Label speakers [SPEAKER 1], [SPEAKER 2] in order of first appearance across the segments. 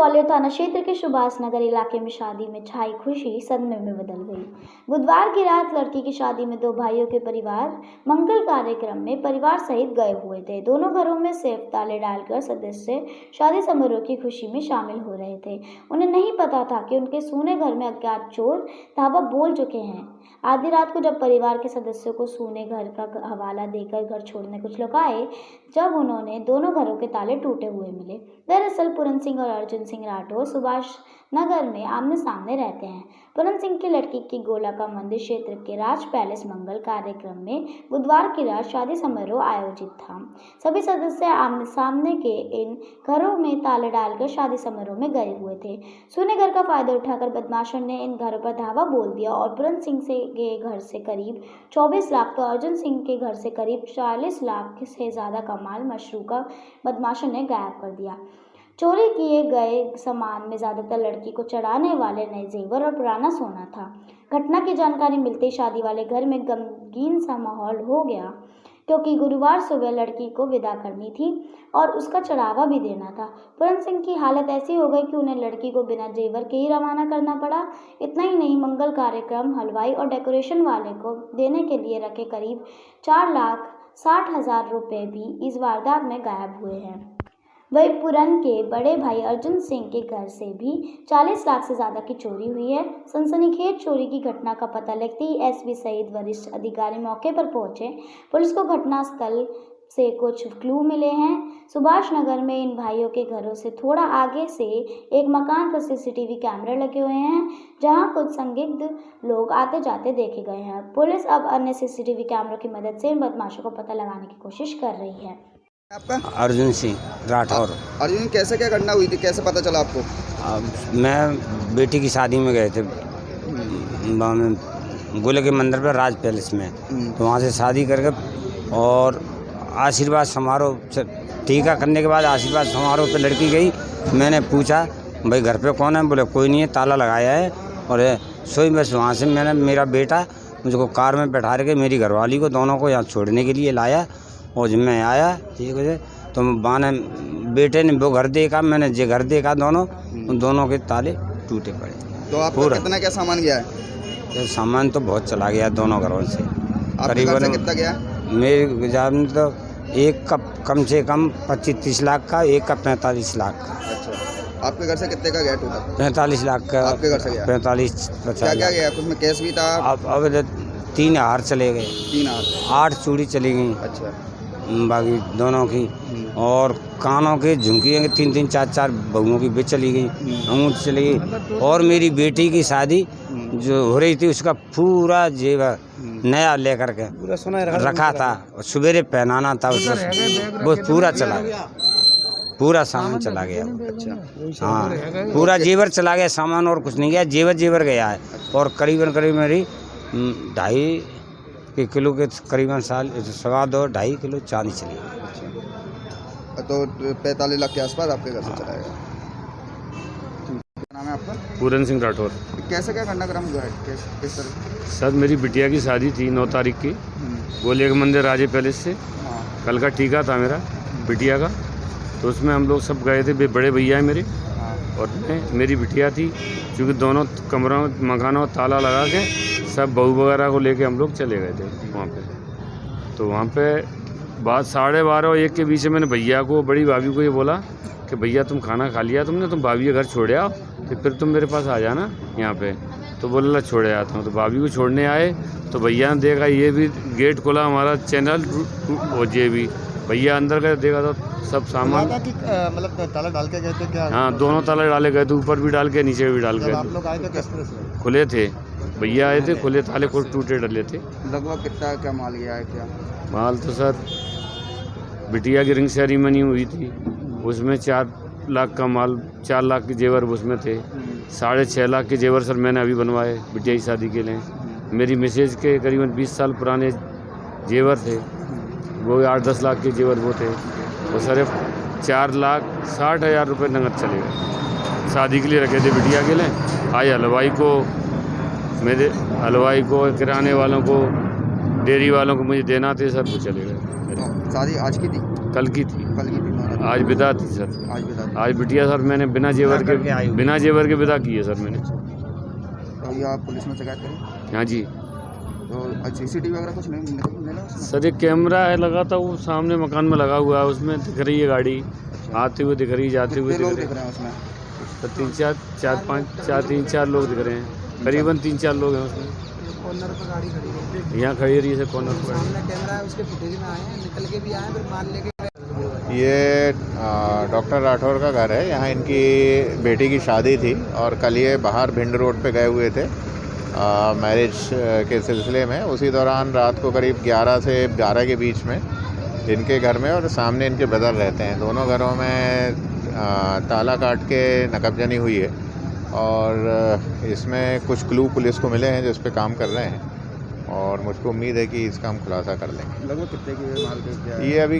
[SPEAKER 1] ग्वालियर थाना क्षेत्र के सुभाष नगर इलाके में शादी में छाई खुशी सदमे में बदल गई। बुधवार की रात लड़की की शादी में दो भाइयों के परिवार मंगल कार्यक्रम में परिवार सहित गए हुए थे। दोनों घरों में सिर्फ ताले डालकर सदस्य शादी समारोह की खुशी में शामिल हो रहे थे। उन्हें नहीं पता था कि उनके सूने घर में अज्ञात चोर धावा बोल चुके हैं। आधी रात को जब परिवार के सदस्यों को सूने घर का हवाला देकर घर छोड़ने कुछ लोग आए, जब उन्होंने दोनों घरों के ताले टूटे हुए मिले। दरअसल पूरन सिंह और अर्जुन सिंह राठौर सुभाष नगर में आमने सामने रहते हैं। पूरन सिंह की लड़की की गोला का मंदिर क्षेत्र के राज पैलेस मंगल कार्यक्रम में बुधवार की रात शादी समारोह आयोजित था। सभी सदस्य आमने सामने के इन घरों में ताले डालकर शादी समारोह में गए हुए थे। सूने घर का फायदा उठाकर बदमाशों ने इन घरों पर धावा बोल दिया और पूरन सिंह के घर से करीब 24 लाख तो अर्जुन सिंह के घर से करीब 40 लाख से ज़्यादा का माल मशरूका बदमाशों ने गायब कर दिया। चोरी किए गए सामान में ज़्यादातर लड़की को चढ़ाने वाले नए जेवर और पुराना सोना था। घटना की जानकारी मिलते ही शादी वाले घर में गमगीन सा माहौल हो गया, क्योंकि गुरुवार सुबह लड़की को विदा करनी थी और उसका चढ़ावा भी देना था। पूरन सिंह की हालत ऐसी हो गई कि उन्हें लड़की को बिना जेवर के ही रवाना करना पड़ा। इतना ही नहीं, मंगल कार्यक्रम हलवाई और डेकोरेशन वाले को देने के लिए रखे करीब 4,60,000 रुपये भी इस वारदात में गायब हुए हैं। वहीं पूरन के बड़े भाई अर्जुन सिंह के घर से भी 40 लाख से ज़्यादा की चोरी हुई है। सनसनीखेज चोरी की घटना का पता लगते ही एसपी सहित वरिष्ठ अधिकारी मौके पर पहुंचे। पुलिस को घटनास्थल से कुछ क्लू मिले हैं। सुभाष नगर में इन भाइयों के घरों से थोड़ा आगे से एक मकान पर सीसीटीवी कैमरे लगे हुए हैं, जहां कुछ संदिग्ध लोग आते जाते देखे गए हैं। पुलिस अब अन्य सीसीटीवी कैमरों की मदद से इन बदमाशों को पता लगाने की कोशिश कर रही है।
[SPEAKER 2] आपका
[SPEAKER 3] अर्जुन सिंह राठौर।
[SPEAKER 2] अर्जुन, कैसे क्या घटना हुई थी, कैसे पता चला आपको?
[SPEAKER 3] मैं बेटी की शादी में गए थे गोले के मंदिर पर राज पैलेस में, तो वहाँ से शादी करके और आशीर्वाद समारोह टीका करने के बाद आशीर्वाद समारोह पे लड़की गई। मैंने पूछा भाई घर पे कौन है? बोले कोई नहीं है, ताला लगाया है। और सोई बस वहाँ से मैंने मेरा बेटा मुझको कार में बैठा के मेरी घरवाली को दोनों को यहाँ छोड़ने के लिए लाया और जब मैं आया ठीक है तो बाने बेटे ने वो घर देखा, मैंने जे घर देखा दोनों, उन दोनों के ताले टूटे पड़े।
[SPEAKER 2] तो आपका कितना क्या सामान गया है?
[SPEAKER 3] तो सामान तो बहुत चला गया दोनों घरों से।
[SPEAKER 2] करीबन कितना गया?
[SPEAKER 3] मेरे जान में तो एक का कम से कम 25-30 लाख का, एक का 45 लाख का।
[SPEAKER 2] अच्छा, आपके घर से कितने का गया टोटल?
[SPEAKER 3] 45 लाख का।
[SPEAKER 2] आपके घर से गया
[SPEAKER 3] 45-50
[SPEAKER 2] क्या क्या गया? कुछ में कैश भी था?
[SPEAKER 3] अब 3 हार चले गए,
[SPEAKER 2] 3 हार,
[SPEAKER 3] 8 चूड़ी चली गई।
[SPEAKER 2] अच्छा,
[SPEAKER 3] बाकी दोनों की, और कानों के झुमकी 3-3, 4-4 बहुओं की भी चली गई, अंगूठी चली गई। और मेरी बेटी की शादी जो हो रही थी उसका पूरा जेवर नया लेकर के पूरा सोना रखा था, सवेरे पहनाना था उसको, वो पूरा चला गया, पूरा सामान चला गया।
[SPEAKER 2] अच्छा,
[SPEAKER 3] हाँ, पूरा जेवर चला गया, सामान और कुछ नहीं गया, जेवर गया है। और करीबन मेरी 2.5 किलो के करीबन 2.5 किलो चांदी चली गई।
[SPEAKER 2] अच्छा, तो 45 लाख के आसपास आपके घर से चला गया। क्या नाम है आपका?
[SPEAKER 4] पूरन सिंह राठौर।
[SPEAKER 2] कैसे क्या घटनाक्रम हुआ है, किस तरह?
[SPEAKER 4] सर मेरी बिटिया की शादी थी 9 तारीख की, गोले के मंदिर राजे पैलेस से।
[SPEAKER 2] हाँ,
[SPEAKER 4] कल का टीका था मेरा बिटिया का, तो उसमें हम लोग सब गए थे। बड़े भैया है मेरे
[SPEAKER 2] हाँ,
[SPEAKER 4] और मेरी बिटिया थी, क्योंकि दोनों कमरों मकानों ताला लगा के सब बहू वगैरह को लेके हम लोग चले गए थे वहाँ पे। तो वहाँ पे बात 12:30-1 के बीच में मैंने भैया को, बड़ी भाभी को ये बोला कि भैया तुम खाना खा लिया तुमने, तुम भाभी के घर छोड़े आओ, तो फिर तुम मेरे पास आ जाना यहाँ पे। तो बोला छोड़े आता हूँ। तो भाभी को छोड़ने आए तो भैया ने देखा ये भी गेट खोला हमारा चैनल हो, जे भी भैया अंदर गए, देखा तो सब सामान
[SPEAKER 2] मतलब ताला डाल के गए थे क्या?
[SPEAKER 4] हाँ, दोनों ताले डाले गए थे, ऊपर भी डाल के नीचे भी डाल के।
[SPEAKER 2] आप लोग आए थे किस तरह से?
[SPEAKER 4] खुले थे, भैया आए थे, खुले ताले को टूटे डले थे।
[SPEAKER 2] लगभग कितना क्या माल गया है? क्या
[SPEAKER 4] माल तो सर बिटिया की रिंग सेरेमनी हुई थी, उसमें 4 लाख का माल, 4 लाख के जेवर उसमें थे। 6.5 लाख के जेवर सर मैंने अभी बनवाए बिटिया की शादी के लिए। मेरी मिसेज के करीबन 20 साल पुराने जेवर थे, वो 8-10 लाख के जेवर वो थे। वो सर 4,60,000 रुपये नगद चले गए, शादी के लिए रखे थे बिटिया के लिए। आज हलवाई को, मेरे हलवाई को, किराने वालों को, डेयरी वालों को मुझे देना थे सर, वो चले गए।
[SPEAKER 2] शादी आज की थी?
[SPEAKER 4] कल की थी।
[SPEAKER 2] कल की थी।
[SPEAKER 4] आज विदा थी सर।
[SPEAKER 2] आज बता दें।
[SPEAKER 4] आज बिटिया सर मैंने बिना जेवर
[SPEAKER 3] करके आई
[SPEAKER 4] के
[SPEAKER 3] हुई।
[SPEAKER 4] बिना जेवर के विदा की है सर मैंने।
[SPEAKER 2] तो ये आप पुलिस में शिकायत करें?
[SPEAKER 4] हाँ जी
[SPEAKER 2] तो CCTV वगैरह कुछ नहीं मिला उसमें?
[SPEAKER 4] सर, एक कैमरा है लगा था, वो सामने मकान में लगा हुआ है, उसमें दिख रही है गाड़ी आते हुए, दिख रही है जाते हुए
[SPEAKER 2] कितने
[SPEAKER 4] दिख
[SPEAKER 2] लोग
[SPEAKER 4] रहे
[SPEAKER 2] दिख
[SPEAKER 4] हैं।
[SPEAKER 2] रहे हैं उसमें?
[SPEAKER 4] तो 3-4 लोग दिख रहे हैं, करीबन 3-4 लोग हैं उसमें।
[SPEAKER 5] कॉर्नर पर गाड़ी खड़ी है,
[SPEAKER 4] यहाँ खड़ी रही है सर कॉर्नर पर।
[SPEAKER 5] सामने कैमरा है, उसके फुटेज में आए हैं, निकल के भी आए, फिर माल लेके गए।
[SPEAKER 6] ये डॉक्टर राठौर का घर है। यहाँ इनकी बेटी की शादी थी और कल ये बाहर भिंड रोड पे गए हुए थे मैरिज के सिलसिले में। उसी दौरान रात को करीब 11 से 12 के बीच में इनके घर में और सामने इनके ब्रदर रहते हैं, दोनों घरों में ताला काट के नकबजनी हुई है और इसमें कुछ क्लू पुलिस को मिले हैं जो इस पे काम कर रहे हैं और मुझको उम्मीद है कि इसका हम खुलासा कर लेंगे।
[SPEAKER 2] लगभग कितने की माल के क्या है?
[SPEAKER 6] ये अभी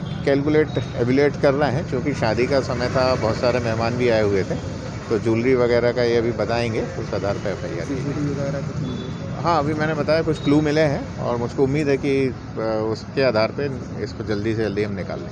[SPEAKER 6] एबिलेट कर रहे हैं, क्योंकि शादी का समय था, बहुत सारे मेहमान भी आए हुए थे, तो ज्वेलरी वगैरह का ये अभी बताएंगे, उस आधार पर FIR।
[SPEAKER 2] CCTV वगैरह कुछ नहीं मिले?
[SPEAKER 6] हाँ, अभी मैंने बताया कुछ क्लू मिले हैं और मुझको उम्मीद है कि उसके आधार पे इसको जल्दी से जल्दी हम निकाल लें।